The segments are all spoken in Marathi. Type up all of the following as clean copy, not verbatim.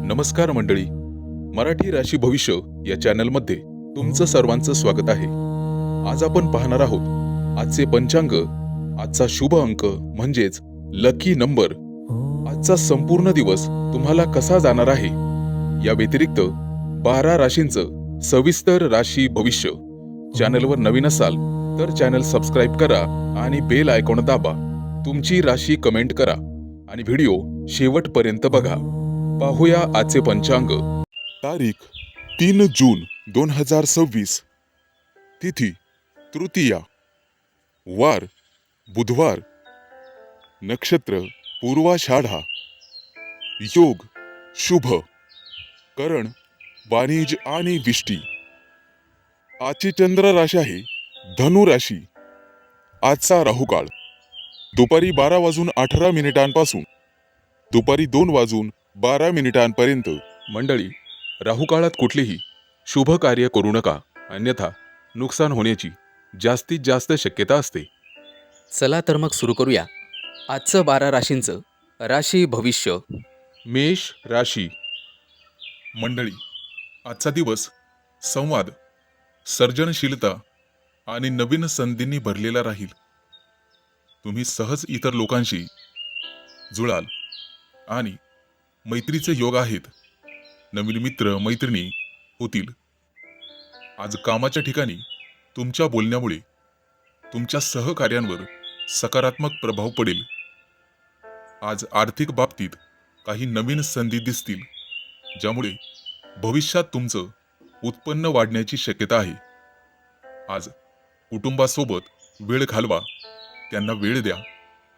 नमस्कार मंडळी, मराठी राशी भविष्य या चॅनलमध्ये तुमचं सर्वांचं स्वागत आहे. आज आपण पाहणार आहोत आजचे पंचांग, आजचा शुभ अंक म्हणजेच लकी नंबर, आजचा संपूर्ण दिवस तुम्हाला कसा जाणार आहे, या व्यतिरिक्त 12 राशींचं सविस्तर राशी भविष्य. चॅनलवर नवीन असाल तर चॅनल सबस्क्राईब करा आणि बेल आयकॉन दाबा. तुमची राशी कमेंट करा आणि व्हिडिओ शेवटपर्यंत बघा. पाहूया आजचे पंचांग. तारीख 3 जून 2026. तिथी तृतीया, वार बुधवार, नक्षत्र पूर्वाषाढा, योग शुभ, करण वाणिज आणि विष्टी. आजची चंद्र राशी आहे धनु राशी. आजचा राहुकाळ दुपारी 12:18 दुपारी 2:12 मंडळी, राहुकाळात कुठलीही शुभ कार्य करू नका, अन्यथा नुकसान होण्याची जास्तीत जास्त शक्यता असते. चला तर मग सुरू करूया आजचं 12 राशींचं राशी भविष्य. मेष राशी. मंडळी, आजचा दिवस संवाद, सर्जनशीलता आणि नवीन संधींनी भरलेला राहील. तुम्ही सहज इतर लोकांशी जुळाल आणि मैत्रीचे योग आहेत. नवीन मित्र मैत्रिणी होतील. आज कामाच्या ठिकाणी तुमच्या बोलण्यामुळे तुमच्या सहकार्यांवर सकारात्मक प्रभाव पडेल. आज आर्थिक बाबतीत काही नवीन संधी दिसतील, ज्यामुळे भविष्यात तुमचं उत्पन्न वाढण्याची शक्यता आहे. आज कुटुंबासोबत वेळ घालवा, त्यांना वेळ द्या,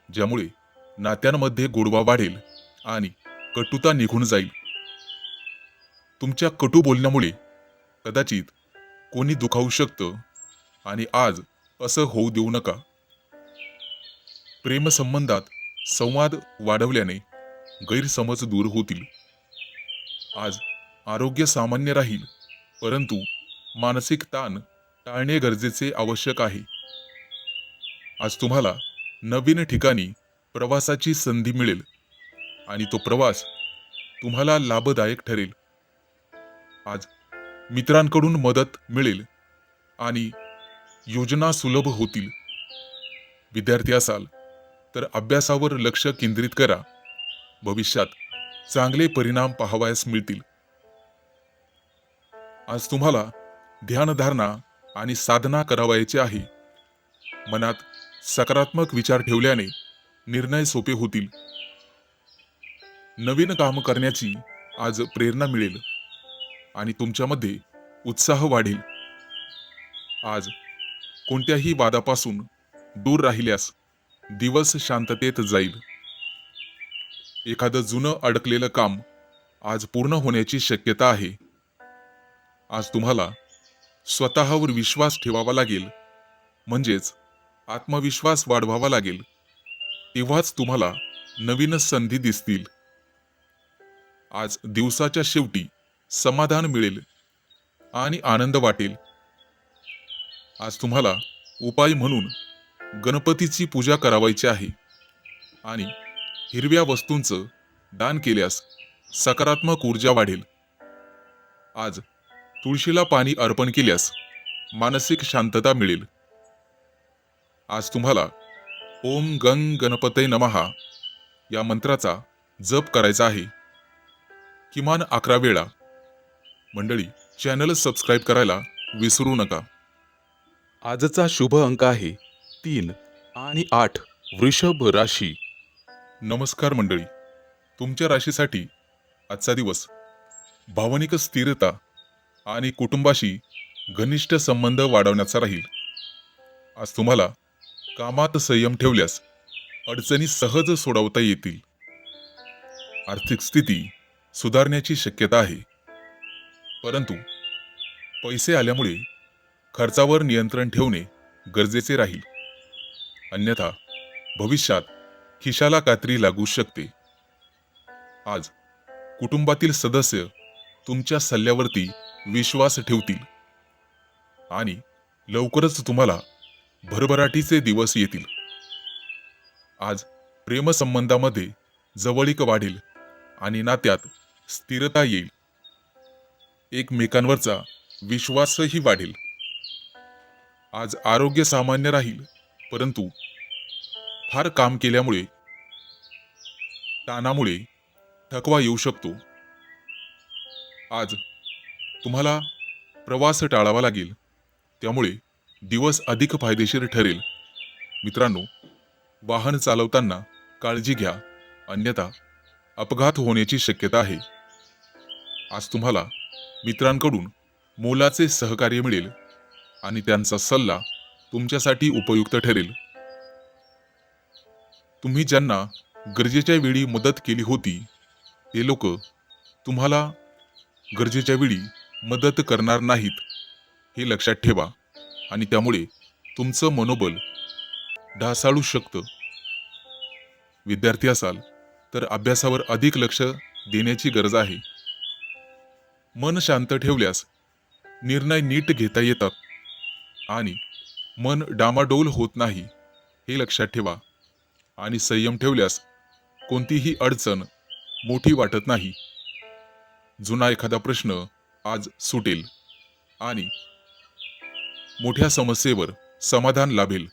ज्यामुळे नात्यांमध्ये गोडवा वाढेल आणि कटुता निघून जाईल. तुमच्या कटू बोलण्यामुळे कदाचित कोणी दुखावू शकतं आणि आज असं होऊ देऊ नका. प्रेमसंबंधात संवाद वाढवल्याने गैरसमज दूर होतील. आज आरोग्य सामान्य राहील, परंतु मानसिक ताण टाळणे गरजेचे आवश्यक आहे. आज तुम्हाला नवीन ठिकाणी प्रवासाची संधी मिळेल आणि तो प्रवास तुम्हाला लाभदायक ठरेल. आज मित्रांकडून मदत मिळेल आणि योजना सुलभ होतील. विद्यार्थी असाल तर अभ्यासावर लक्ष केंद्रित करा. भविष्यात चांगले परिणाम पाहावयास मिळतील. आज तुम्हाला ध्यानधारणा आणि साधना करावयाची आहे. मनात सकारात्मक विचार ठेवल्याने निर्णय सोपे होतील. नवीन काम करण्याची आज प्रेरणा मिळेल आणि तुमच्यामध्ये उत्साह वाढेल. आज कोणत्याही वादापासून दूर राहिल्यास दिवस शांततेत जाईल. एखादं जुनं अडकलेलं काम आज पूर्ण होण्याची शक्यता आहे. आज तुम्हाला स्वतःवर विश्वास ठेवावा लागेल, म्हणजेच आत्मविश्वास वाढवावा लागेल. तेव्हाच तुम्हाला नवीन संधी दिसतील. आज दिवसाच्या शेवटी समाधान मिळेल आणि आनंद वाटेल. आज तुम्हाला उपाय म्हणून गणपतीची पूजा करावायची आहे आणि हिरव्या वस्तूंचं दान केल्यास सकारात्मक ऊर्जा वाढेल. आज तुळशीला पाणी अर्पण केल्यास मानसिक शांतता मिळेल. आज तुम्हाला ओम गंग गणपते नमः या मंत्राचा जप करायचा आहे, किमान 11 वेळा. मंडळी, चॅनल सबस्क्राईब करायला विसरू नका. आजचा शुभ अंक आहे 3 आणि 8. वृषभ राशी. नमस्कार मंडळी, तुमच्या राशीसाठी आजचा दिवस भावनिक स्थिरता आणि कुटुंबाशी घनिष्ठ संबंध वाढवण्याचा राहील. आज तुम्हाला कामात संयम ठेवल्यास अडचणी सहज सोडवता येतील. आर्थिक स्थिती सुधारण्याची शक्यता आहे, परंतु पैसे आल्यामुळे खर्चावर नियंत्रण ठेवणे गरजेचे राहील. अन्यथा भविष्यात खिशाला कात्री लागू शकते. आज कुटुंबातील सदस्य तुमच्या सल्ल्यावरती विश्वास ठेवतील आणि लवकरच तुम्हाला भरभराटीचे दिवस येतील. आज प्रेमसंबंधामध्ये जवळीक वाढेल आणि नात्यात स्थिरता येईल. एकमेकांवरचा विश्वासही वाढेल. आज आरोग्य सामान्य राहील, परंतु फार काम केल्यामुळे, ताणामुळे थकवा येऊ शकतो. आज तुम्हाला प्रवास टाळावा लागेल, त्यामुळे दिवस अधिक फायदेशीर ठरेल. मित्रांनो, वाहन चालवताना काळजी घ्या, अन्यथा अपघात होण्याची शक्यता आहे. आज तुम्हाला मित्रांकडून मोलाचे सहकार्य मिळेल आणि त्यांचा सल्ला तुमच्यासाठी उपयुक्त ठरेल. तुम्ही ज्यांना गरजेच्या वेळी मदत केली होती, ते लोक तुम्हाला गरजेच्या वेळी मदत करणार नाहीत, हे लक्षात ठेवा आणि त्यामुळे तुमचं मनोबल ढासाळू शकतं. विद्यार्थी असाल तर अभ्यासावर अधिक लक्ष देण्याची गरज आहे. मन शांत ठेवल्यास निर्णय नीट घेता येतात आणि मन डामाडोल होत नाही, हे लक्षात ठेवा. आणि संयम ठेवल्यास कोणतीही अडचण मोठी वाटत नाही. जुना एखादा प्रश्न आज सुटेल आणि मोठ्या समस्येवर समाधान लाभेल.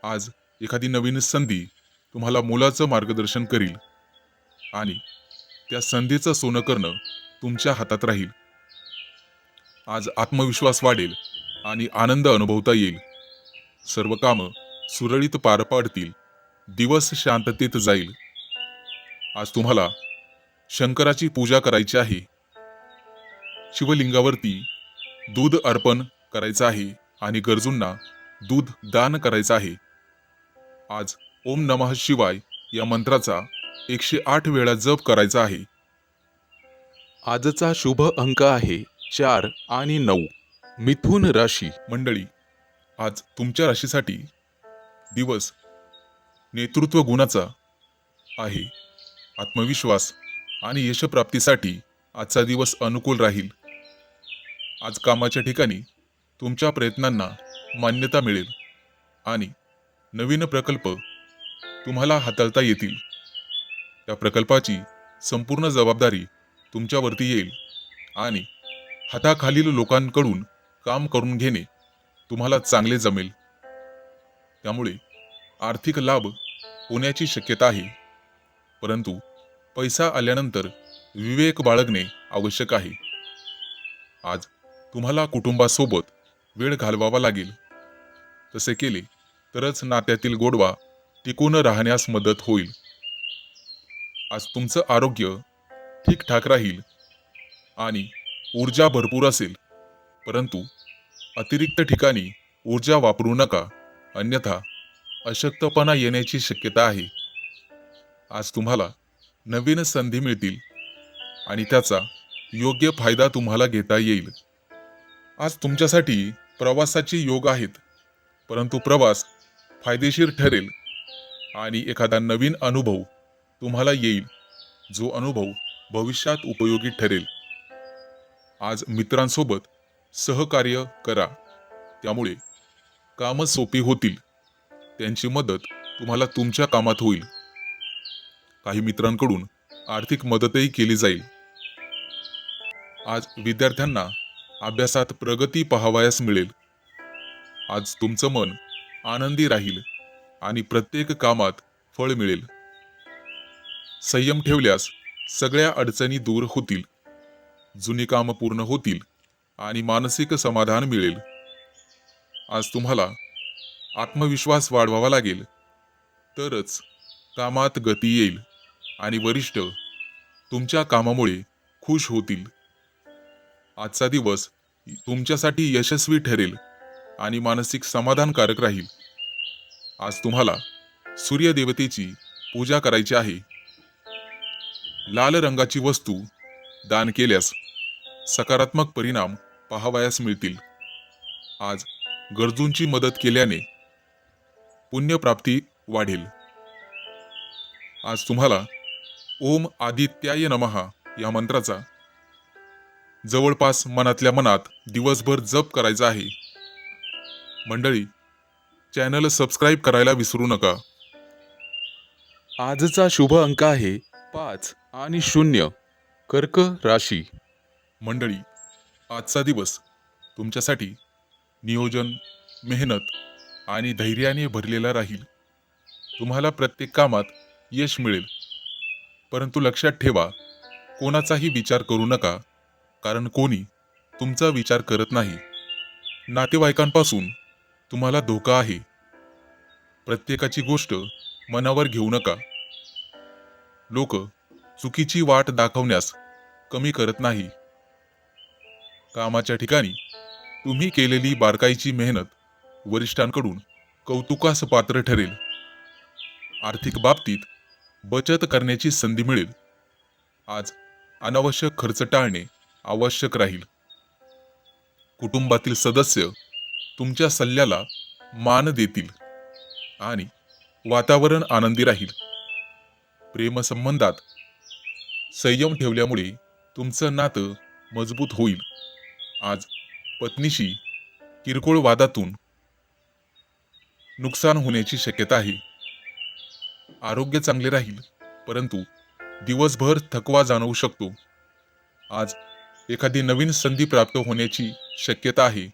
आज एखादी नवीन संधी तुम्हाला मोलाचं मार्गदर्शन करील आणि त्या संधीचं सोनं करणं तुमच्या हातात राहील. आज आत्मविश्वास वाढेल आणि आनंद अनुभवता येईल. सर्व कामं सुरळीत पार पाडतील. दिवस शांततेत जाईल. आज तुम्हाला शंकराची पूजा करायची आहे. शिवलिंगावरती दूध अर्पण करायचं आहे आणि गरजूंना दूध दान करायचं आहे. आज ओम नमः शिवाय या मंत्राचा 108 वेळा जप करायचा आहे. आजचा शुभ अंक आहे 4 आणि 9. मिथुन राशी. मंडळी, आज तुमच्या राशीसाठी दिवस नेतृत्व गुणाचा आहे. आत्मविश्वास आणि यशप्राप्तीसाठी आजचा दिवस अनुकूल राहील. आज कामाच्या ठिकाणी तुमच्या प्रयत्नांना मान्यता मिळेल आणि नवीन प्रकल्प तुम्हाला हाताळता येतील. त्या प्रकल्पाची संपूर्ण जबाबदारी तुमच्यावरती येईल आणि हाताखालील लोकांकडून काम करून घेणे तुम्हाला चांगले जमेल. त्यामुळे आर्थिक लाभ होण्याची शक्यता आहे, परंतु पैसा आल्यानंतर विवेक बाळगणे आवश्यक आहे. आज तुम्हाला कुटुंबासोबत वेळ घालवावा लागेल. तसे केले तरच नात्यातील गोडवा टिकून राहण्यास मदत होईल. आज तुमचं आरोग्य ठीकठाक राहील आणि ऊर्जा भरपूर असेल, परंतु अतिरिक्त ठिकाणी ऊर्जा वापरू नका, अन्यथा अशक्तपणा येण्याची शक्यता आहे. आज तुम्हाला नवीन संधी मिळतील आणि त्याचा योग्य फायदा तुम्हाला घेता येईल. आज तुमच्यासाठी प्रवासाचे योग आहेत, परंतु प्रवास फायदेशीर ठरेल आणि एखादा नवीन अनुभव तुम्हाला येईल, जो अनुभव भविष्यात उपयोगी ठरेल. आज मित्रांसोबत सहकार्य करा, त्यामुळे कामं सोपी होतील. त्यांची मदत तुम्हाला तुमच्या कामात होईल. काही मित्रांकडून आर्थिक मदतही केली जाईल. आज विद्यार्थ्यांना अभ्यासात प्रगती पाहावयास मिळेल. आज तुमचं मन आनंदी राहील आणि प्रत्येक कामात फळ मिळेल. संयम ठेवल्यास सगळ्या अडचणी दूर होतील. जुनी कामं पूर्ण होतील आणि मानसिक समाधान मिळेल. आज तुम्हाला आत्मविश्वास वाढवावा लागेल, तरच कामात गती येईल आणि वरिष्ठ तुमच्या कामामुळे खुश होतील. आजचा दिवस तुमच्यासाठी यशस्वी ठरेल आणि मानसिक समाधानकारक राहील. आज तुम्हाला सूर्यदेवतेची पूजा करायची आहे. लाल रंगाची वस्तू दान केल्यास सकारात्मक परिणाम पाहावयास मिळतील. आज गरजूंची मदत केल्याने पुण्यप्राप्ती वाढेल. आज तुम्हाला ओम आदित्याय नमः या मंत्राचा जवळपास मनातल्या मनात दिवसभर जप करायचा आहे. मंडळी, चॅनल सबस्क्राईब करायला विसरू नका. आजचा शुभ अंक आहे 5 आणि 0. कर्क राशी. मंडळी, आजचा दिवस तुमच्यासाठी नियोजन, मेहनत आणि धैर्याने भरलेला राहील. तुम्हाला प्रत्येक कामात यश मिळेल. परंतु लक्षात ठेवा, कोणाचाही विचार करू नका, कारण कोणी तुमचा विचार करत नाही. नातेवाईकांपासून तुम्हाला धोका आहे. प्रत्येकाची गोष्ट मनावर घेऊ नका. लोक चुकीची वाट दाखवण्यास कमी करत नाही. कामाच्या ठिकाणी तुम्ही केलेली बारकाईची मेहनत वरिष्ठांकडून कौतुकास पात्र ठरेल. आर्थिक बाबतीत बचत करण्याची संधी मिळेल. आज अनावश्यक खर्च टाळणे आवश्यक राहील. कुटुंबातील सदस्य तुमच्या सल्ल्याला मान देतील आणि वातावरण आनंदी राहील. प्रेमसंबंधात संयम ठेवल्यामुळे तुमचं नातं मजबूत होईल. आज पत्नीशी किरकोळ वादातून नुकसान होण्याची शक्यता आहे. आरोग्य चांगले राहील, परंतु दिवसभर थकवा जाणवू शकतो. आज एखादी नवीन संधी प्राप्त होण्याची शक्यता आहे,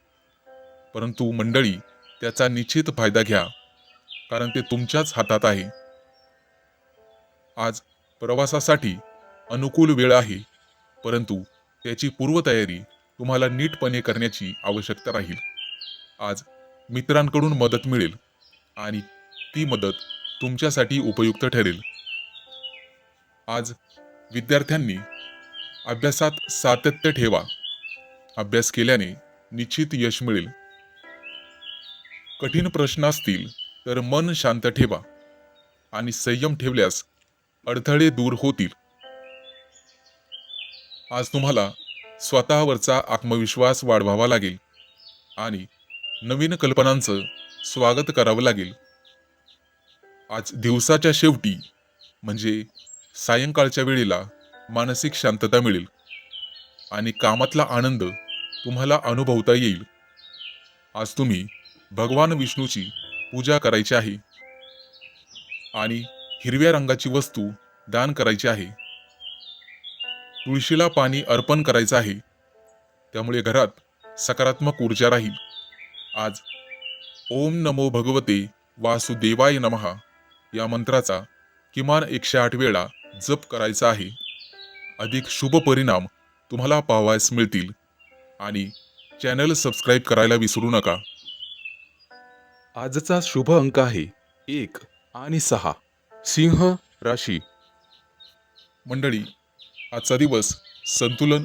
परंतु मंडळी त्याचा निश्चित फायदा घ्या, कारण ते तुमच्याच हातात आहे. आज प्रवासासाठी अनुकूल वेळ आहे, परंतु त्याची पूर्वतयारी तुम्हाला नीटपणे करण्याची आवश्यकता राहील. आज मित्रांकडून मदत मिळेल आणि ती मदत तुमच्यासाठी उपयुक्त ठरेल. आज विद्यार्थ्यांनी अभ्यासात सातत्य ठेवा. अभ्यास केल्याने निश्चित यश मिळेल. कठीण प्रश्न असतील तर मन शांत ठेवा आणि संयम ठेवल्यास अडथळे दूर होतील. आज तुम्हाला स्वतःवरचा आत्मविश्वास वाढवावा लागेल आणि नवीन कल्पनांचं स्वागत करावं लागेल. आज दिवसाच्या शेवटी म्हणजे सायंकाळच्या वेळेला मानसिक शांतता मिळेल आणि कामातला आनंद तुम्हाला अनुभवता येईल. आज तुम्ही भगवान विष्णूची पूजा करायची आहे आणि हिरव्या रंगाची वस्तू दान करायची आहे. तुळशीला पाणी अर्पण करायचं आहे, त्यामुळे घरात सकारात्मक ऊर्जा राहील. आज ओम नमो भगवते वासुदेवाय नमः या मंत्राचा किमान 108 वेळा जप करायचा आहे. अधिक शुभ परिणाम तुम्हाला पाहावयास मिळतील आणि चॅनल सबस्क्राईब करायला विसरू नका. आजचा शुभ अंक आहे 1 आणि 6. सिंह राशी. मंडळी, आजचा दिवस संतुलन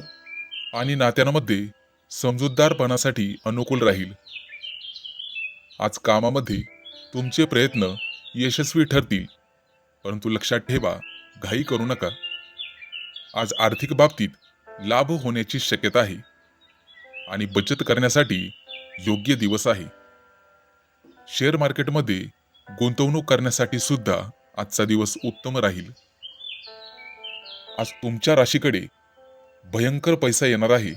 आणि नात्यांमध्ये समजूतदारपणासाठी अनुकूल राहील. आज कामामध्ये तुमचे प्रयत्न यशस्वी ठरतील, परंतु लक्षात ठेवा, घाई करू नका. आज आर्थिक बाबतीत लाभ होण्याची शक्यता आहे आणि बचत करण्यासाठी योग्य दिवस आहे. शेअर मार्केटमध्ये गुंतवणूक करण्यासाठी सुद्धा आजचा दिवस उत्तम राहील. आज तुमच्या राशीकडे भयंकर पैसा येणार आहे.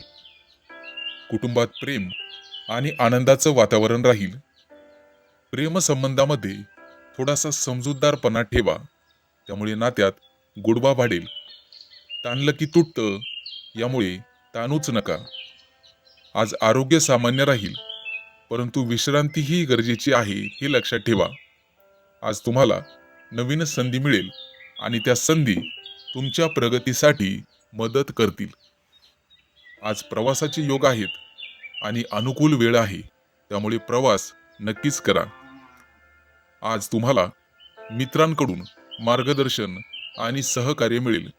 कुटुंबात प्रेम आणि आनंदाचं वातावरण राहील. प्रेमसंबंधामध्ये थोडासा समजूतदारपणा ठेवा, त्यामुळे नात्यात गोडवा वाढेल. ताणलं की तुटतं, यामुळे ताणूच नका. आज आरोग्य सामान्य राहील, परंतु विश्रांतीही गरजेची आहे हे लक्षात ठेवा. आज तुम्हाला नवीन संधी मिळेल आणि त्या संधी तुमच्या प्रगतीसाठी मदत करतील. आज प्रवासाचे योग आहेत आणि अनुकूल वेळ आहे, त्यामुळे प्रवास नक्कीच करा. आज तुम्हाला मित्रांकडून मार्गदर्शन आणि सहकार्य मिळेल,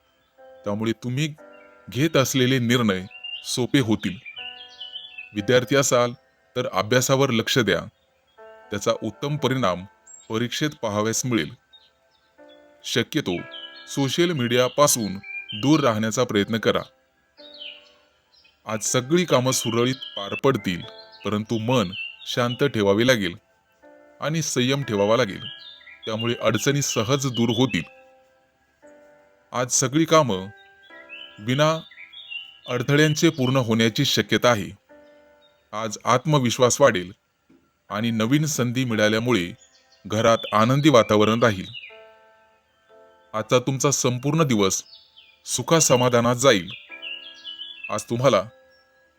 त्यामुळे तुम्ही घेत असलेले निर्णय सोपे होतील. विद्यार्थी असाल तर अभ्यासावर लक्ष द्या, त्याचा उत्तम परिणाम परीक्षेत पाहावयास मिळेल. शक्यतो सोशल मीडियापासून दूर राहण्याचा प्रयत्न करा. आज सगळी कामं सुरळीत पार पडतील, परंतु मन शांत ठेवावे लागेल आणि संयम ठेवावा लागेल, त्यामुळे अडचणी सहज दूर होतील. आज सगळी कामं विना अडथळ्यांचे पूर्ण होण्याची शक्यता आहे. आज आत्मविश्वास वाढेल आणि नवीन संधी मिळाल्यामुळे घरात आनंदी वातावरण राहील. आजचा तुमचा संपूर्ण दिवस सुखासमाधानात जाईल. आज तुम्हाला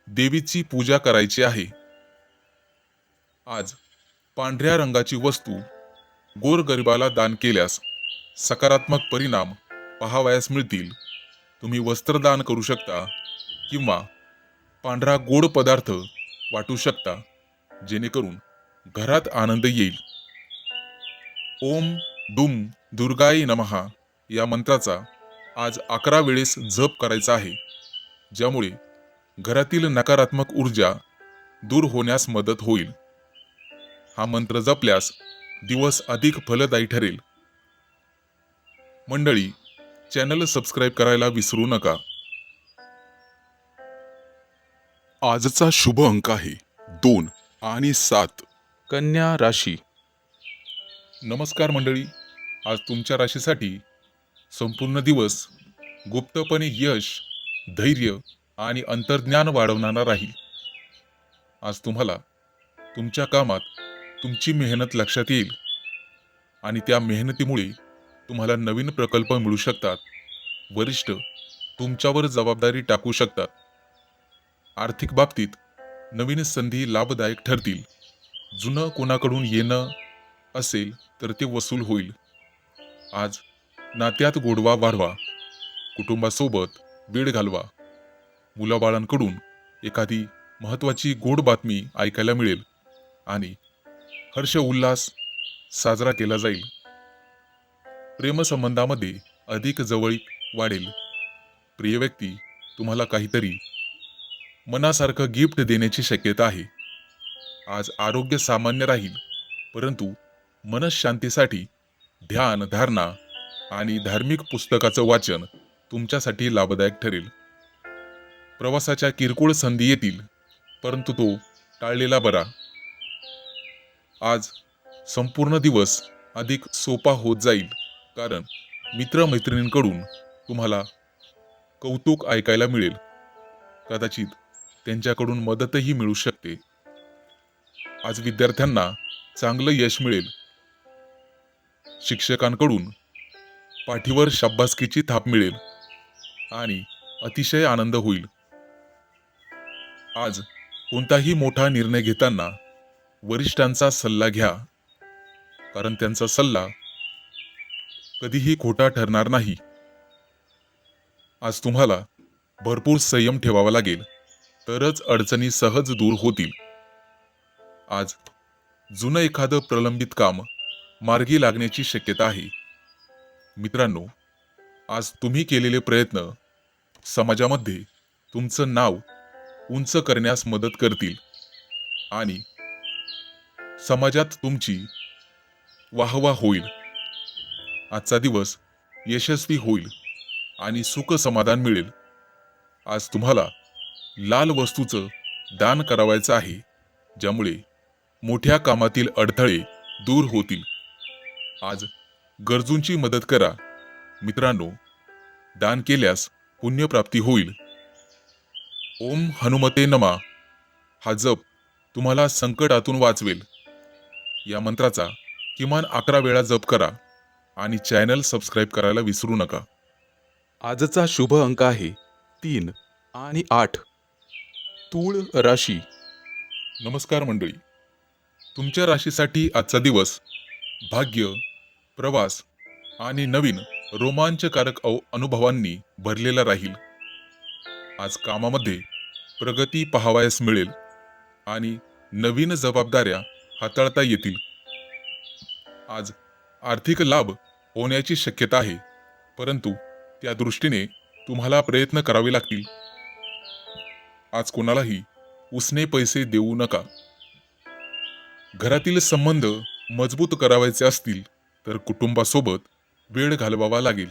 देवीची पूजा करायची आहे. आज पांढऱ्या रंगाची वस्तू गोरगरिबाला दान केल्यास सकारात्मक परिणाम पाहावयास मिळतील. तुम्ही वस्त्रदान करू शकता किंवा पांढरा गोड पदार्थ वाटू शकता, जेणेकरून घरात आनंद येईल. ओम दुम दुर्गाय नमः या मंत्राचा आज 11 वेळेस जप करायचा आहे, ज्यामुळे घरातील नकारात्मक ऊर्जा दूर होण्यास मदत होईल. हा मंत्र जपल्यास दिवस अधिक फलदायी ठरेल. मंडळी, चॅनल सबस्क्राईब करायला विसरू नका. आजचा शुभ अंक आहे 2 आणि 7. कन्या राशी. नमस्कार मंडळी, आज तुमच्या राशीसाठी संपूर्ण दिवस गुप्तपणे यश, धैर्य आणि अंतर्ज्ञान वाढवणारा राहील. आज तुम्हाला तुमच्या कामात तुमची मेहनत लक्षात येईल आणि त्या मेहनतीमुळे तुम्हाला नवीन प्रकल्प मिळू शकतात. वरिष्ठ तुमच्यावर जबाबदारी टाकू शकतात. आर्थिक बाबतीत नवीन संधी लाभदायक ठरतील. जुनं कोणाकडून येणं असेल तर ते वसूल होईल. आज नात्यात गोडवा वाढवा. कुटुंबासोबत वेळ घालवा. मुलाबाळांकडून एखादी महत्त्वाची गोड बातमी ऐकायला मिळेल आणि हर्ष उल्हास साजरा केला जाईल. प्रेमसंबंधामध्ये अधिक जवळीक वाढेल. प्रिय व्यक्ती तुम्हाला काहीतरी मनासारखं गिफ्ट देण्याची शक्यता आहे. आज आरोग्य सामान्य राहील, परंतु मनःशांतीसाठी ध्यान धारणा आणि धार्मिक पुस्तकाचं वाचन तुमच्यासाठी लाभदायक ठरेल. प्रवासाच्या किरकोळ संधी येतील, परंतु तो टाळलेला बरा. आज संपूर्ण दिवस अधिक सोपा होत जाईल, कारण मित्रमैत्रिणींकडून तुम्हाला कौतुक ऐकायला मिळेल. कदाचित त्यांच्याकडून मदतही मिळू शकते. आज विद्यार्थ्यांना चांगलं यश मिळेल. शिक्षकांकडून पाठीवर शाबासकीची थाप मिळेल आणि अतिशय आनंद होईल. आज कोणताही मोठा निर्णय घेताना वरिष्ठांचा सल्ला घ्या, कारण त्यांचा सल्ला कधीही खोटा ठरणार नाही. आज तुम्हाला भरपूर संयम ठेवावा लागेल, तरच अडचणी सहज दूर होतील. आज जुनं एखादं प्रलंबित काम मार्गी लागण्याची शक्यता आहे. मित्रांनो, आज तुम्ही केलेले प्रयत्न समाजामध्ये तुमचं नाव उंच करण्यास मदत करतील आणि समाजात तुमची वाहवा होईल. आजचा दिवस यशस्वी होईल आणि सुख समाधान मिळेल. आज तुम्हाला लाल वस्तूचं दान करावायचं आहे, ज्यामुळे मोठ्या कामातील अडथळे दूर होतील. आज गरजूंची मदत करा. मित्रांनो, दान केल्यास पुण्यप्राप्ती होईल. ओम हनुमते नमा हा जप तुम्हाला संकटातून वाचवेल. या मंत्राचा किमान 11 वेळा जप करा आणि चॅनल सबस्क्राईब करायला विसरू नका. आजचा शुभ अंक आहे 3 आणि 8. तूळ राशी. नमस्कार मंडळी, तुमच्या राशीसाठी आजचा दिवस भाग्य, प्रवास आणि नवीन रोमांचकारक अनुभवांनी भरलेला राहील. आज कामामध्ये प्रगती पाहावयास मिळेल आणि नवीन जबाबदाऱ्या हाताळता येतील. आज आर्थिक लाभ होण्याची शक्यता आहे, परंतु त्या दृष्टीने तुम्हाला प्रयत्न करावे लागतील. आज कोणालाही उसने पैसे देऊ नका. घरातील संबंध मजबूत करावायचे असतील तर कुटुंबासोबत वेळ घालवावा लागेल.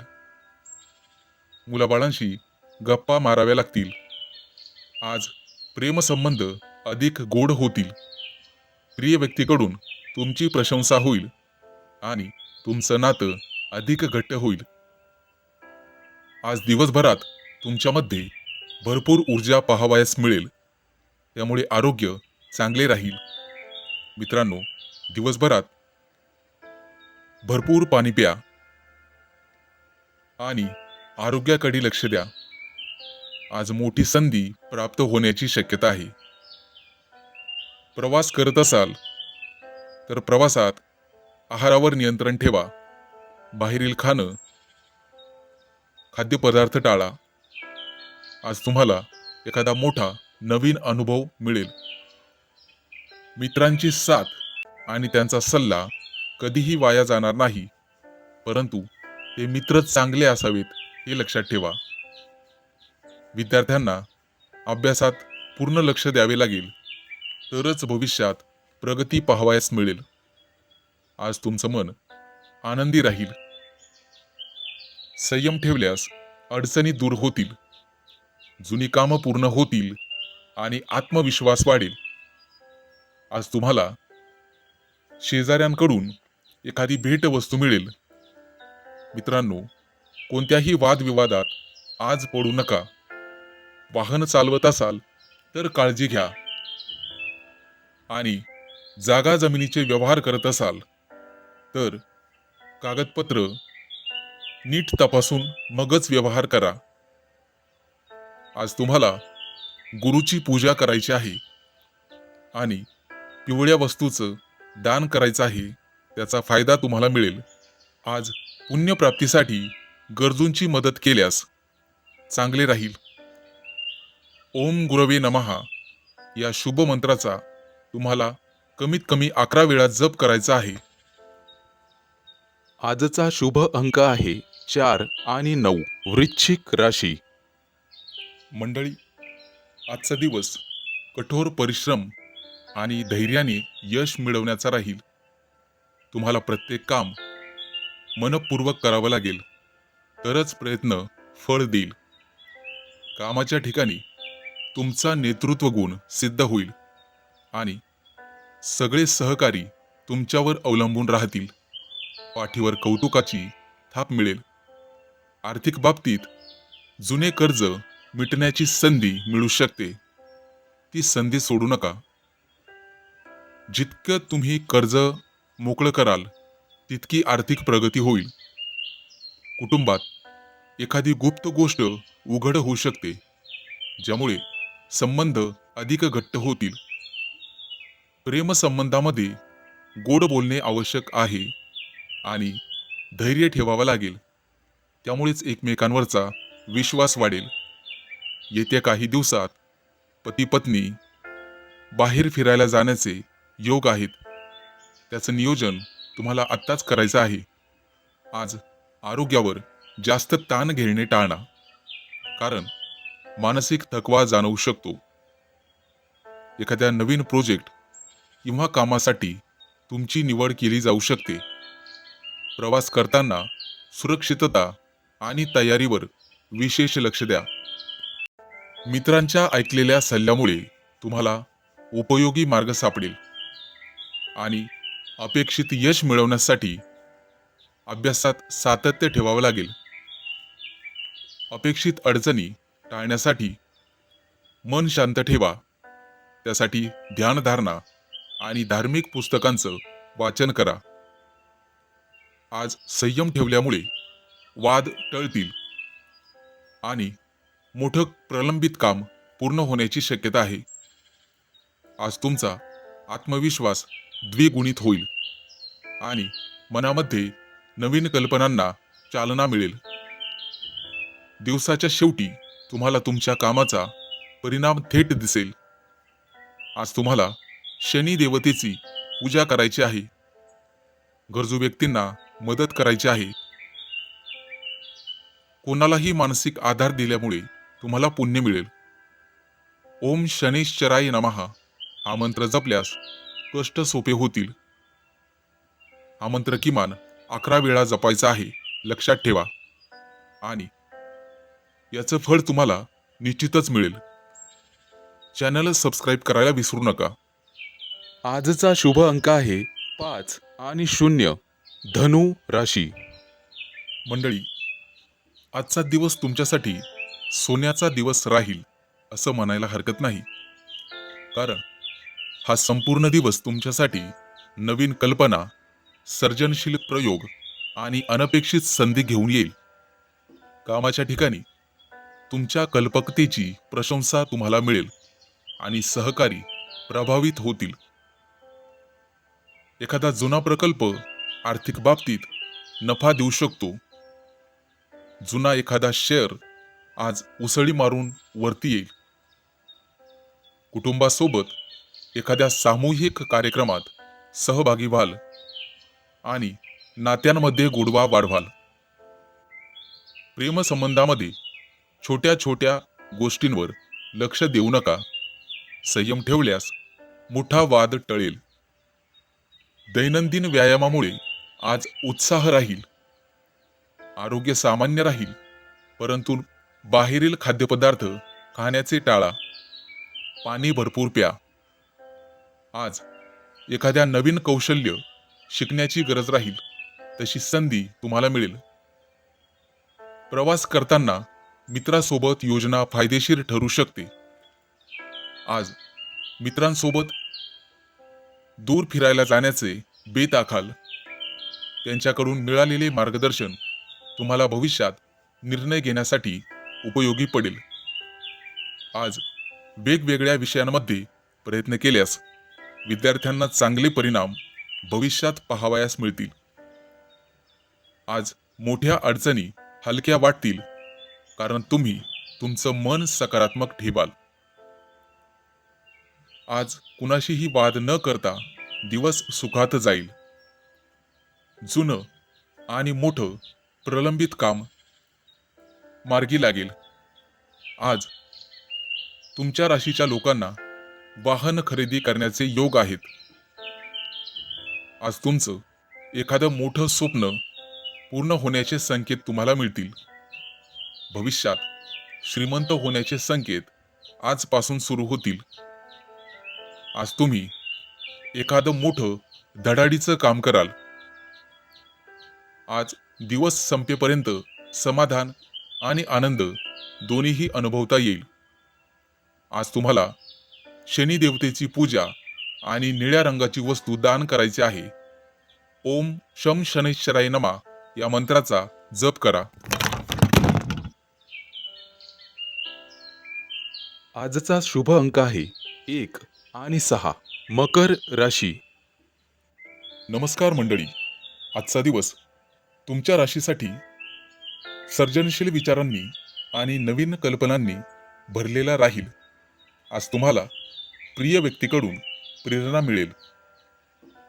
मुलाबाळांशी गप्पा माराव्या लागतील. आज प्रेमसंबंध अधिक गोड होतील. प्रिय व्यक्तीकडून तुमची प्रशंसा होईल आणि तुमचं नातं अधिक घट्ट होईल. आज दिवसभरात तुमच्यामध्ये भरपूर ऊर्जा पाहावयास मिळेल, त्यामुळे आरोग्य चांगले राहील. मित्रांनो, दिवसभरात भरपूर पाणी प्या. आणि आरोग्याकडे लक्ष द्या. आज मोठी संधी प्राप्त होण्याची शक्यता आहे. प्रवास करत असाल तर प्रवासात आहारावर नियंत्रण ठेवा. बाहेरील खाद्यपदार्थ टाळा. आज तुम्हाला एखादा मोठा नवीन अनुभव मिळेल. मित्रांची साथ आणि त्यांचा सल्ला कधीही वाया जाणार नाही, परंतु ते मित्रच चांगले असावेत हे लक्षात ठेवा. विद्यार्थ्यांना अभ्यासात पूर्ण लक्ष द्यावे लागेल, तरच भविष्यात प्रगती पाहावयास मिळेल. आज तुमचं मन आनंदी राहील. संयम ठेवल्यास अडचणी दूर होतील, जुनी कामं पूर्ण होतील आणि आत्मविश्वास वाढेल. आज तुम्हाला शेजाऱ्यांकडून एखादी भेटवस्तू मिळेल. मित्रांनो, कोणत्याही वादविवादात आज पडू नका. वाहन चालवत असाल तर काळजी घ्या आणि जागा जमिनीचे व्यवहार करत असाल तर कागदपत्र नीट तपासून मगच व्यवहार करा. आज तुम्हाला गुरुची पूजा करायची आहे आणि पिवळ्या वस्तूचं दान करायचं आहे. त्याचा फायदा तुम्हाला मिळेल. आज पुण्यप्राप्तीसाठी गरजूंची मदत केल्यास चांगले राहील. ओम गुरवे नमः या शुभ मंत्राचा तुम्हाला कमीत कमी 11 वेळा जप करायचा आहे. आजचा शुभ अंक आहे 4 आणि 9. वृश्चिक राशी. मंडळी, आजचा दिवस कठोर परिश्रम आणि धैर्याने यश मिळवण्याचा राहील. तुम्हाला प्रत्येक काम मनपूर्वक करावं लागेल, तरच प्रयत्न फळ देईल. कामाच्या ठिकाणी तुमचा नेतृत्व गुण सिद्ध होईल आणि सगळे सहकारी तुमच्यावर अवलंबून राहतील. पाठीवर कौतुकाची थाप मिळेल. आर्थिक बाबतीत जुने कर्ज मिटण्याची संधी मिळू शकते. ती संधी सोडू नका. जितकं तुम्ही कर्ज मोकळं कराल तितकी आर्थिक प्रगती होईल. कुटुंबात एखादी गुप्त गोष्ट उघड होऊ शकते, ज्यामुळे संबंध अधिक घट्ट होतील. प्रेमसंबंधामध्ये गोड बोलणे आवश्यक आहे आणि धैर्य ठेवावं लागेल. त्यामुळेच एकमेकांवरचा विश्वास वाढेल. येत्या काही दिवसात पती पत्नी बाहेर फिरायला जाण्याचे योग आहेत. त्याचं नियोजन तुम्हाला आत्ताच करायचं आहे. आज आरोग्यावर जास्त ताण घेणे टाळा, कारण मानसिक थकवा जाणवू शकतो. एखाद्या नवीन प्रोजेक्ट किंवा कामासाठी तुमची निवड केली जाऊ शकते. प्रवास करताना सुरक्षितता आणि तयारीवर विशेष लक्ष द्या. मित्रांच्या ऐकलेल्या सल्ल्यामुळे तुम्हाला उपयोगी मार्ग सापडेल आणि अपेक्षित यश मिळवण्यासाठी अभ्यासात सातत्य ठेवावं लागेल. अपेक्षित अडचणी टाळण्यासाठी मन शांत ठेवा. त्यासाठी ध्यानधारणा आणि धार्मिक पुस्तकांचं वाचन करा. आज संयम ठेवल्यामुळे वाद टळतील आणि मोठं प्रलंबित काम पूर्ण होण्याची शक्यता आहे. आज तुमचा आत्मविश्वास द्विगुणित होईल आणि मनामध्ये नवीन कल्पनांना चालना मिळेल. दिवसाच्या शेवटी तुम्हाला तुमच्या कामाचा परिणाम थेट दिसेल. आज तुम्हाला शनी देवतेची पूजा करायची आहे. गरजू व्यक्तींना मदत करायची आहे. कोणालाही मानसिक आधार दिल्यामुळे तुम्हाला पुण्य मिळेल. ओम शनैश्चराय नमः हा मंत्र जपल्यास कष्ट सोपे होतील. हा मंत्र किमान 11 वेळा जपायचा आहे, लक्षात ठेवा. आणि याचं फळ तुम्हाला निश्चितच मिळेल. चॅनल सबस्क्राईब करायला विसरू नका. आजचा शुभ अंक आहे 5 आणि 0. धनु राशी. मंडळी, आजचा दिवस तुमच्यासाठी सोन्याचा दिवस राहील असं म्हणायला हरकत नाही, कारण हा संपूर्ण दिवस तुमच्यासाठी नवीन कल्पना, सर्जनशील प्रयोग आणि अनपेक्षित संधी घेऊन येईल. कामाच्या ठिकाणी तुमच्या कल्पकतेची प्रशंसा तुम्हाला मिळेल आणि सहकारी प्रभावित होतील. एखादा जुना प्रकल्प आर्थिक बाबतीत नफा देऊ शकतो. जुना एखादा शेअर आज उसळी मारून वरती येईल. कुटुंबासोबत एखाद्या सामूहिक कार्यक्रमात सहभागी व्हाल आणि नात्यांमध्ये गोडवा वाढवाल. प्रेमसंबंधामध्ये छोट्या छोट्या गोष्टींवर लक्ष देऊ नका. संयम ठेवल्यास मोठा वाद टळेल. दैनंदिन व्यायामामुळे आज उत्साह राहील. आरोग्य सामान्य राहील, परंतु बाहेरील खाद्यपदार्थ खाण्याचे टाळा. पाणी भरपूर प्या. आज एखाद्या नवीन कौशल्य शिकण्याची गरज राहील, तशी संधी तुम्हाला मिळेल. प्रवास करताना मित्रासोबत योजना फायदेशीर ठरू शकते. आज मित्रांसोबत दूर फिरायला जाण्याचे बेत आखाल. त्यांच्याकडून मिळालेले मार्गदर्शन तुम्हाला भविष्यात निर्णय घेण्यासाठी उपयोगी पडेल. आज वेगवेगळ्या विषयांमध्ये प्रयत्न केल्यास विद्यार्थ्यांना चांगले परिणाम भविष्यात पाहावयास मिळतील. आज मोठ्या अडचणी हलक्या वाटतील, कारण तुम्ही तुमचं मन सकारात्मक ठेवाल. आज कुणाशीही वाद न करता दिवस सुखात जाईल. जुनं आणि मोठं प्रलंबित काम मार्गी लागेल. आज तुमच्या राशीच्या लोकांना वाहन खरेदी करण्याचे योग आहेत. आज तुमचं एखादं मोठं स्वप्न पूर्ण होण्याचे संकेत तुम्हाला मिळतील. भविष्यात श्रीमंत होण्याचे संकेत आजपासून सुरू होतील. आज तुम्ही एखादं मोठं धडाडीचं काम कराल. आज दिवस संपेपर्यंत समाधान आणि आनंद दोन्हीही अनुभवता येईल. आज तुम्हाला शनी देवतेची पूजा आणि निळ्या रंगाची वस्तू दान करायची आहे. ओम शम शनैश्वराय नमः या मंत्राचा जप करा. आजचा शुभ अंक आहे 1 आणि 6. मकर राशी. नमस्कार मंडळी. आजचा दिवस तुमच्या राशीसाठी सर्जनशील विचारांनी आणि नवीन कल्पनांनी भरलेला राहील. आज तुम्हाला प्रिय व्यक्तीकडून प्रेरणा मिळेल.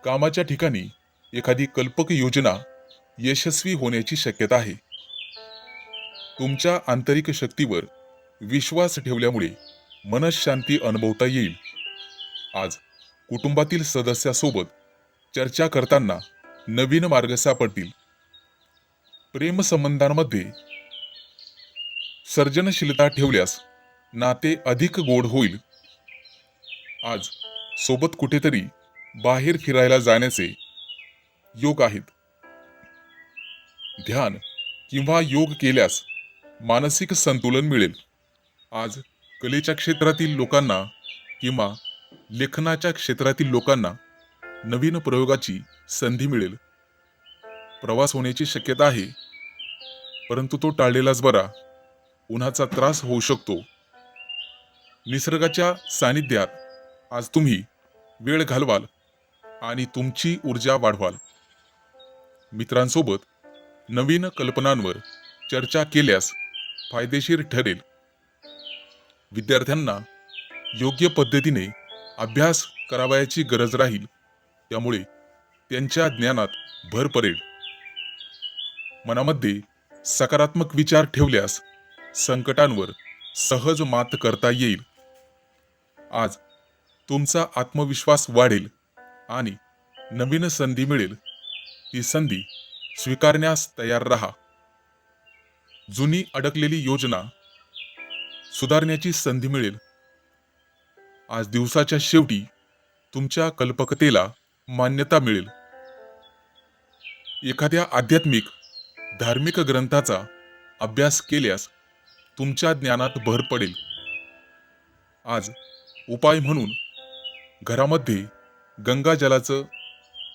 कामाच्या ठिकाणी एखादी कल्पक योजना यशस्वी होण्याची शक्यता आहे. तुमच्या आंतरिक शक्तीवर विश्वास ठेवल्यामुळे मनःशांती अनुभवता येईल. आज कुटुंबातील सदस्यासोबत चर्चा करताना नवीन मार्ग सापडतील. प्रेमसंबंधांमध्ये सर्जनशीलता ठेवल्यास नाते अधिक गोड होईल. आज सोबत कुठेतरी बाहेर फिरायला जाण्याचे योग आहेत. ध्यान किंवा योग केल्यास मानसिक संतुलन मिळेल. आज कलेच्या क्षेत्रातील लोकांना किंवा लेखनाच्या क्षेत्रातील लोकांना नवीन प्रयोगाची संधी मिळेल. प्रवास होण्याची शक्यता आहे, परंतु तो टाळलेलाच बरा. उन्हाचा त्रास होऊ शकतो. निसर्गाच्या सानिध्यात आज तुम्ही वेळ घालवाल आणि तुमची ऊर्जा वाढवाल. मित्रांसोबत नवीन कल्पनांवर चर्चा केल्यास फायदेशीर ठरेल. विद्यार्थ्यांना योग्य पद्धतीने अभ्यास करावयाची गरज राहील, त्यामुळे त्यांच्या ज्ञानात भर पडेल. मनामध्ये सकारात्मक विचार ठेवल्यास संकटांवर सहज मात करता येईल. आज तुमचा आत्मविश्वास वाढेल आणि नवीन संधी मिळेल. ती संधी स्वीकारण्यास तयार राहा. जुनी अडकलेली योजना सुधारण्याची संधी मिळेल. आज दिवसाच्या शेवटी तुमच्या कल्पकतेला मान्यता मिळेल. एखाद्या आध्यात्मिक धार्मिक ग्रंथाचा अभ्यास केल्यास तुमच्या ज्ञानात भर पडेल. आज उपाय म्हणून घरामध्ये गंगाजलाचं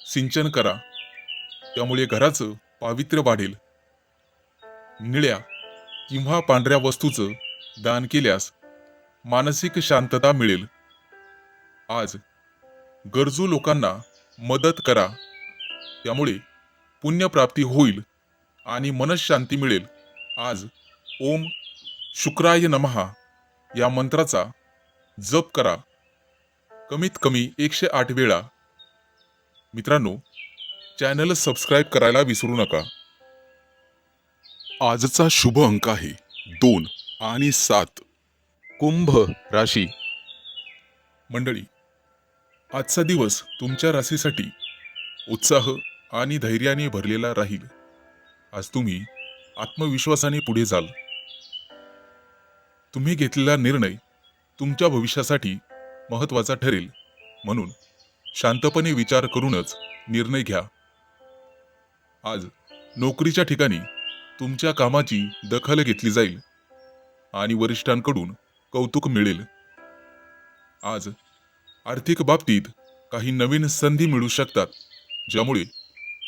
सिंचन करा, त्यामुळे घराचं पावित्र्य वाढेल. निळ्या किंवा पांढऱ्या वस्तूचं दान केल्यास मानसिक शांतता मिळेल. आज गरजू लोकांना मदत करा, त्यामुळे पुण्यप्राप्ती होईल आणि मनःशांती मिळेल. आज ओम शुक्राय नमः या मंत्राचा जप करा, कमीत कमी 108 वेळा. मित्रांनो, चॅनल सबस्क्राईब करायला विसरू नका. आजचा शुभ अंक आहे 2 आणि 7. कुंभ राशी. मंडळी, आजचा दिवस तुमच्या राशीसाठी उत्साह आणि धैर्याने भरलेला राहील. आज तुम्ही आत्मविश्वासाने पुढे जाल. तुम्ही घेतलेला निर्णय तुमच्या भविष्यासाठी महत्त्वाचा ठरेल, म्हणून शांतपणे विचार करूनच निर्णय घ्या. आज नोकरीच्या ठिकाणी तुमच्या कामाची दखल घेतली जाईल आणि वरिष्ठांकडून कौतुक मिळेल. आज आर्थिक बाबतीत काही नवीन संधी मिळू शकतात, ज्यामुळे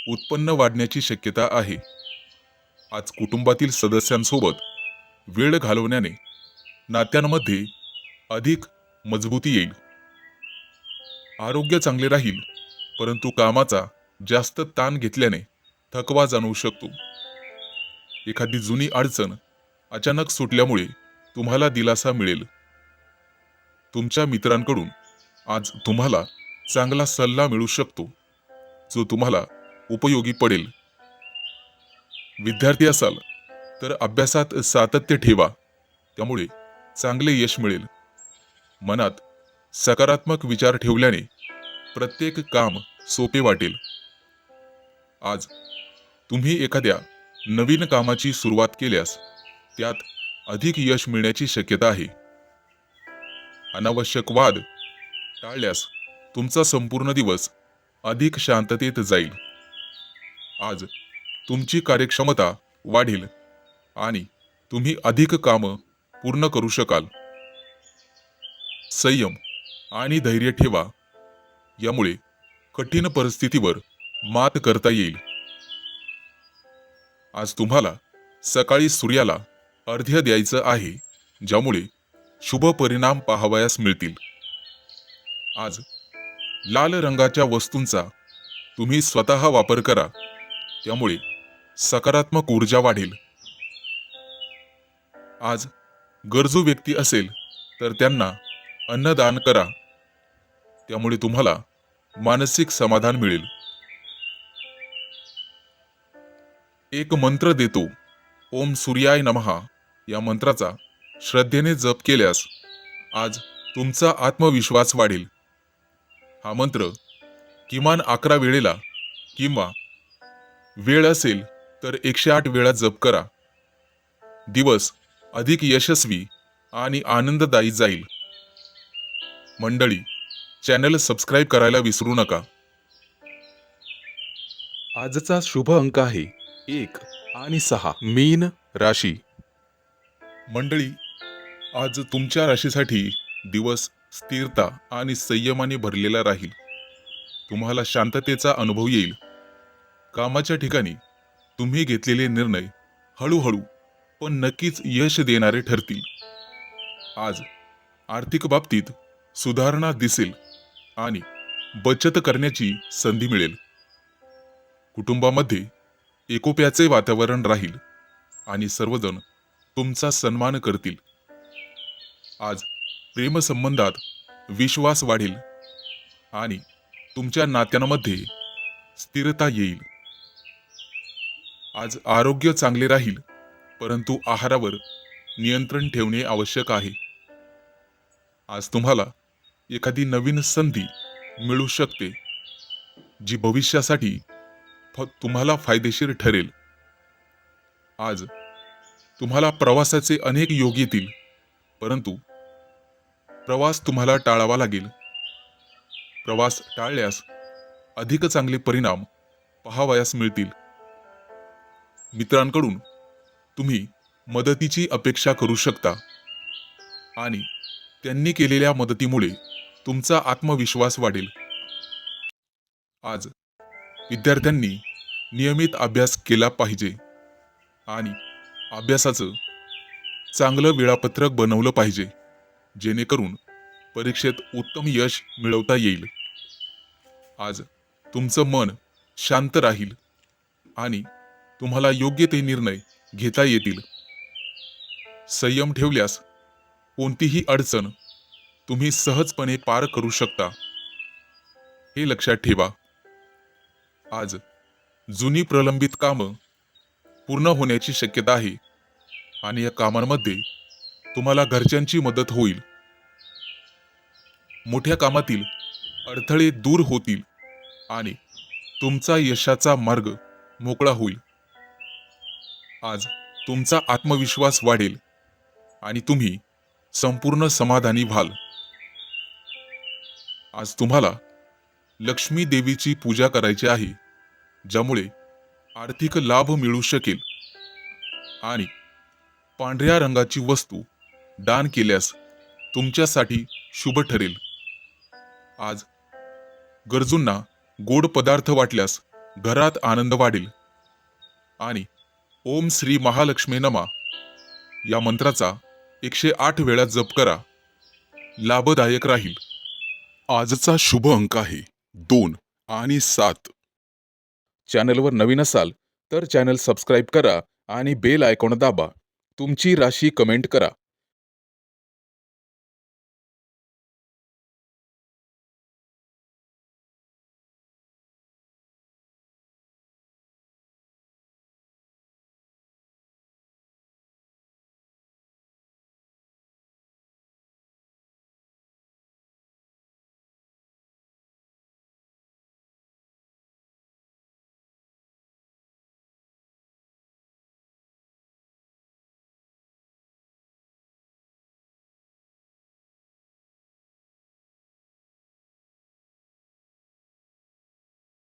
उत्पन्न वाढण्याची शक्यता आहे. आज कुटुंबातील सदस्यांसोबत वेळ घालवण्याने नात्यांमध्ये अधिक मजबूती येईल. आरोग्य चांगले राहील, परंतु कामाचा जास्त ताण घेतल्याने थकवा जाणवू शकतो. एखादी जुनी अडचण अचानक सुटल्यामुळे तुम्हाला दिलासा मिळेल. तुमच्या मित्रांकडून आज तुम्हाला चांगला सल्ला मिळू शकतो, जो तुम्हाला उपयोगी पडेल. विद्यार्थी असाल तर अभ्यासात सातत्य ठेवा, त्यामुळे चांगले यश मिळेल. मनात सकारात्मक विचार ठेवल्याने प्रत्येक काम सोपे वाटेल. आज तुम्ही एखाद्या नवीन कामाची सुरुवात केल्यास त्यात अधिक यश मिळण्याची शक्यता आहे. अनावश्यक वाद टाळल्यास तुमचा संपूर्ण दिवस अधिक शांततेत जाईल. आज तुमची कार्यक्षमता वाढेल आणि तुम्ही अधिक कामं पूर्ण करू शकाल. संयम आणि धैर्य ठेवा, यामुळे कठीण परिस्थितीवर मात करता येईल. आज तुम्हाला सकाळी सूर्याला अर्घ्य द्यायचं आहे, ज्यामुळे शुभ परिणाम पाहावयास मिळतील. आज लाल रंगाच्या वस्तूंचा तुम्ही स्वतः वापर करा, त्यामुळे सकारात्मक ऊर्जा वाढेल. आज गरजू व्यक्ती असेल तर त्यांना अन्नदान करा, त्यामुळे तुम्हाला मानसिक समाधान मिळेल. एक मंत्र देतो, ओम सूर्याय नमः या मंत्राचा श्रद्धेने जप केल्यास आज तुमचा आत्मविश्वास वाढेल. हा मंत्र किमान 11 वेळेला किंवा वेळ असेल तर 108 वेळा जप करा. दिवस अधिक यशस्वी आणि आनंददायी जाईल. मंडळी, चॅनल सबस्क्राईब करायला विसरू नका. आजचा शुभ अंक आहे 1 आणि 6. मीन राशी. मंडळी, आज तुमच्या राशीसाठी दिवस स्थिरता आणि संयमाने भरलेला राहील. तुम्हाला शांततेचा अनुभव येईल. कामाच्या ठिकाणी तुम्ही घेतलेले निर्णय हळूहळू पण नक्कीच यश देणारे ठरतील. आज आर्थिक बाबतीत सुधारणा दिसेल आणि बचत करण्याची संधी मिळेल. कुटुंबामध्ये एकोप्याचे वातावरण राहील आणि सर्वजण तुमचा सन्मान करतील. आज प्रेमसंबंधात विश्वास वाढेल आणि तुमच्या नात्यांमध्ये स्थिरता येईल. आज आरोग्य चांगले राहील, परंतु आहारावर नियंत्रण ठेवणे आवश्यक आहे. आज तुम्हाला एखादी नवीन संधी मिळू शकते, जी भविष्यासाठी तुम्हाला फायदेशीर ठरेल. आज तुम्हाला प्रवासाचे अनेक योग येतील, परंतु प्रवास तुम्हाला टाळावा लागेल. प्रवास टाळल्यास अधिक चांगले परिणाम पाहावयास मिळतील. मित्रांकडून तुम्ही मदतीची अपेक्षा करू शकता आणि त्यांनी केलेल्या मदतीमुळे तुमचा आत्मविश्वास वाढेल. आज विद्यार्थ्यांनी नियमित अभ्यास केला पाहिजे आणि अभ्यासाचं चांगलं वेळापत्रक बनवलं पाहिजे, जेणेकरून परीक्षेत उत्तम यश मिळवता येईल. आज तुमचं मन शांत राहील आणि तुम्हाला योग्य ते निर्णय घेता येतील. संयम ठेवल्यास कोणतीही अडचण तुम्ही सहजपणे पार करू शकता, हे लक्षात ठेवा. आज जुनी प्रलंबित कामं पूर्ण होण्याची शक्यता आहे आणि या कामांमध्ये तुम्हाला घरच्यांची मदत होईल. मोठ्या कामातील अडथळे दूर होतील आणि तुमचा यशाचा मार्ग मोकळा होईल. आज तुमचा आत्मविश्वास वाढेल आणि तुम्ही संपूर्ण समाधानी व्हाल. आज तुम्हाला लक्ष्मी देवीची पूजा करायची आहे, ज्यामुळे आर्थिक लाभ मिळू शकेल. आणि पांढऱ्या रंगाची वस्तू दान केल्यास तुमच्यासाठी शुभ ठरेल. आज गरजूंना गोड पदार्थ वाटल्यास घरात आनंद वाढेल. आणि ओम श्री महालक्ष्मी नमा या मंत्राचा 108 वेळा जप करा, लाभदायक राहील. आजचा शुभ अंक आहे 2 आणि 7. चॅनलवर नवीन असाल तर चॅनल सबस्क्राईब करा आणि बेल आयकॉन दाबा. तुमची राशी कमेंट करा.